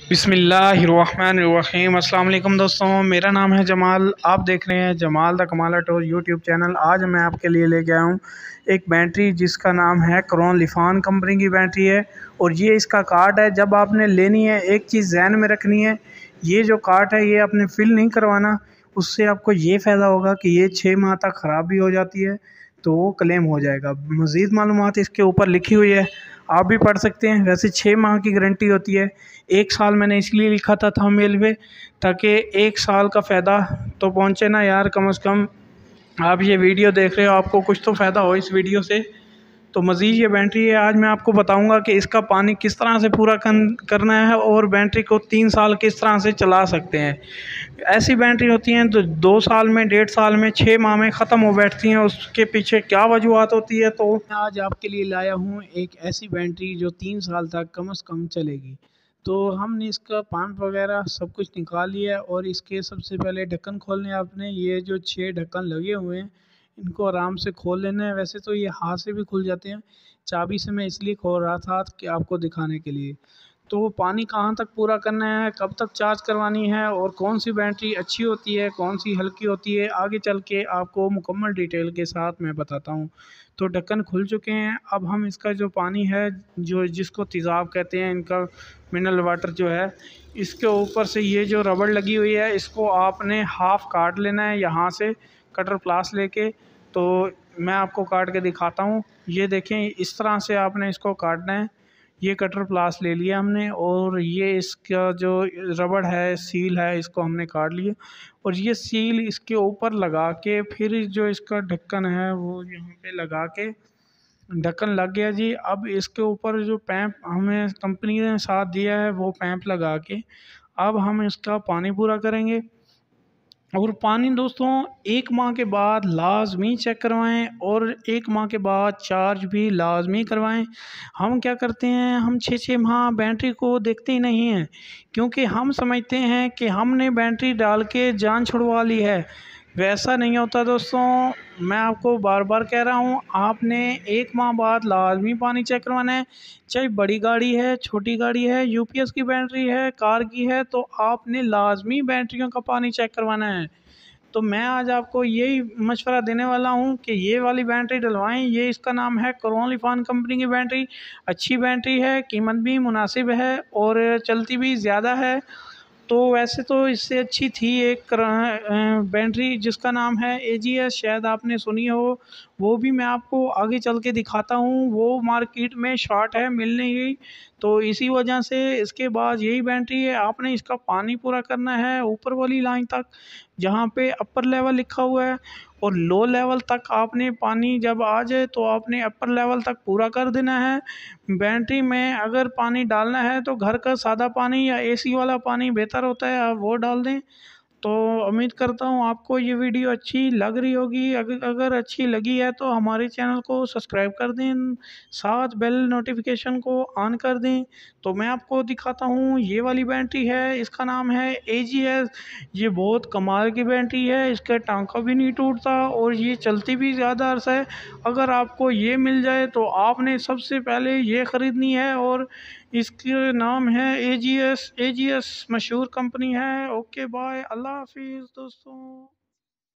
बिस्मिल्लाहिर्रहमानिर्रहीम। अस्सलाम वालेकुम दोस्तों, मेरा नाम है जमाल। आप देख रहे हैं जमाल द कमाल टूर यूट्यूब चैनल। आज मैं आपके लिए लेके आया हूँ एक बैटरी जिसका नाम है क्रोन लिफान कंपनी की बैटरी है। और ये इसका कार्ड है। जब आपने लेनी है एक चीज़ ध्यान में रखनी है, ये जो कार्ड है ये आपने फिल नहीं करवाना। उससे आपको ये फ़ायदा होगा कि ये 6 माह तक ख़राब भी हो जाती है तो वो क्लेम हो जाएगा। मज़ीद मालूमात इसके ऊपर लिखी हुई है, आप भी पढ़ सकते हैं। वैसे 6 माह की गारंटी होती है। 1 साल मैंने इसलिए लिखा था थंबनेल पे ताकि 1 साल का फ़ायदा तो पहुँचे ना यार। कम से कम आप ये वीडियो देख रहे हो, आपको कुछ तो फ़ायदा हो इस वीडियो से। तो मज़ीद ये बैटरी है, आज मैं आपको बताऊंगा कि इसका पानी किस तरह से पूरा करना है और बैटरी को 3 साल किस तरह से चला सकते हैं। ऐसी बैटरी होती हैं तो 2 साल में, 1.5 साल में, 6 माह में ख़त्म हो बैठती हैं। उसके पीछे क्या वजूहत होती है, तो मैं आज आपके लिए लाया हूँ एक ऐसी बैटरी जो 3 साल तक कम से कम चलेगी। तो हमने इसका पंप वगैरह सब कुछ निकाल लिया है। और इसके सबसे पहले ढक्कन खोलने आपने ये जो 6 ढक्कन लगे हुए हैं इनको आराम से खोल लेना है। वैसे तो ये हाथ से भी खुल जाते हैं, चाबी से मैं इसलिए खोल रहा था कि आपको दिखाने के लिए। तो पानी कहाँ तक पूरा करना है, कब तक चार्ज करवानी है और कौन सी बैटरी अच्छी होती है, कौन सी हल्की होती है, आगे चल के आपको मुकम्मल डिटेल के साथ मैं बताता हूँ। तो ढक्कन खुल चुके हैं। अब हम इसका जो पानी है, जो जिसको तेज़ाब कहते हैं, इनका मिनरल वाटर जो है, इसके ऊपर से ये जो रबड़ लगी हुई है इसको आपने हाफ़ काट लेना है यहाँ से कटर प्लास लेके। तो मैं आपको काट के दिखाता हूँ। ये देखें, इस तरह से आपने इसको काटना है। ये कटर प्लास ले लिया हमने और ये इसका जो रबड़ है, सील है, इसको हमने काट लिया। और ये सील इसके ऊपर लगा के फिर जो इसका ढक्कन है वो यहाँ पे लगा के ढक्कन लग गया जी। अब इसके ऊपर जो पैप हमें कंपनी ने साथ दिया है वो पैप लगा के अब हम इसका पानी पूरा करेंगे। और पानी दोस्तों 1 माह के बाद लाज़मी चेक करवाएं और 1 माह के बाद चार्ज भी लाज़मी करवाएं। हम क्या करते हैं, हम 6-6 माह बैटरी को देखते ही नहीं हैं, क्योंकि हम समझते हैं कि हमने बैटरी डाल के जान छुड़वा ली है। वैसा नहीं होता दोस्तों। मैं आपको बार बार कह रहा हूँ, आपने 1 माह बाद लाज़मी पानी चेक करवाना है। चाहे बड़ी गाड़ी है, छोटी गाड़ी है, यूपीएस की बैटरी है, कार की है, तो आपने लाज़मी बैटरियों का पानी चेक करवाना है। तो मैं आज आपको यही मशवरा देने वाला हूँ कि ये वाली बैटरी डलवाएं। ये इसका नाम है क्रोन लिफान कंपनी की बैटरी। अच्छी बैटरी है, कीमत भी मुनासिब है और चलती भी ज़्यादा है। तो वैसे तो इससे अच्छी थी एक बैटरी जिसका नाम है एजीएस, शायद आपने सुनी हो। वो भी मैं आपको आगे चल के दिखाता हूँ। वो मार्केट में शॉर्ट है, मिल नहीं गई, तो इसी वजह से इसके बाद यही बैटरी है। आपने इसका पानी पूरा करना है ऊपर वाली लाइन तक, जहाँ पे अपर लेवल लिखा हुआ है, और लो लेवल तक आपने पानी जब आ जाए तो आपने अपर लेवल तक पूरा कर देना है। बैटरी में अगर पानी डालना है तो घर का सादा पानी या एसी वाला पानी बेहतर होता है, आप वो डाल दें। तो उम्मीद करता हूँ आपको ये वीडियो अच्छी लग रही होगी। अगर अच्छी लगी है तो हमारे चैनल को सब्सक्राइब कर दें, साथ बेल नोटिफिकेशन को ऑन कर दें। तो मैं आपको दिखाता हूँ, ये वाली बैटरी है, इसका नाम है एजीएस। ये बहुत कमाल की बैटरी है, इसका टांका भी नहीं टूटता और ये चलती भी ज़्यादा अरसा है। अगर आपको ये मिल जाए तो आपने सबसे पहले ये ख़रीदनी है। और इसके नाम है एजीएस। एजीएस मशहूर कंपनी है। ओके बाय, अल्लाह हाफिज़ दोस्तों।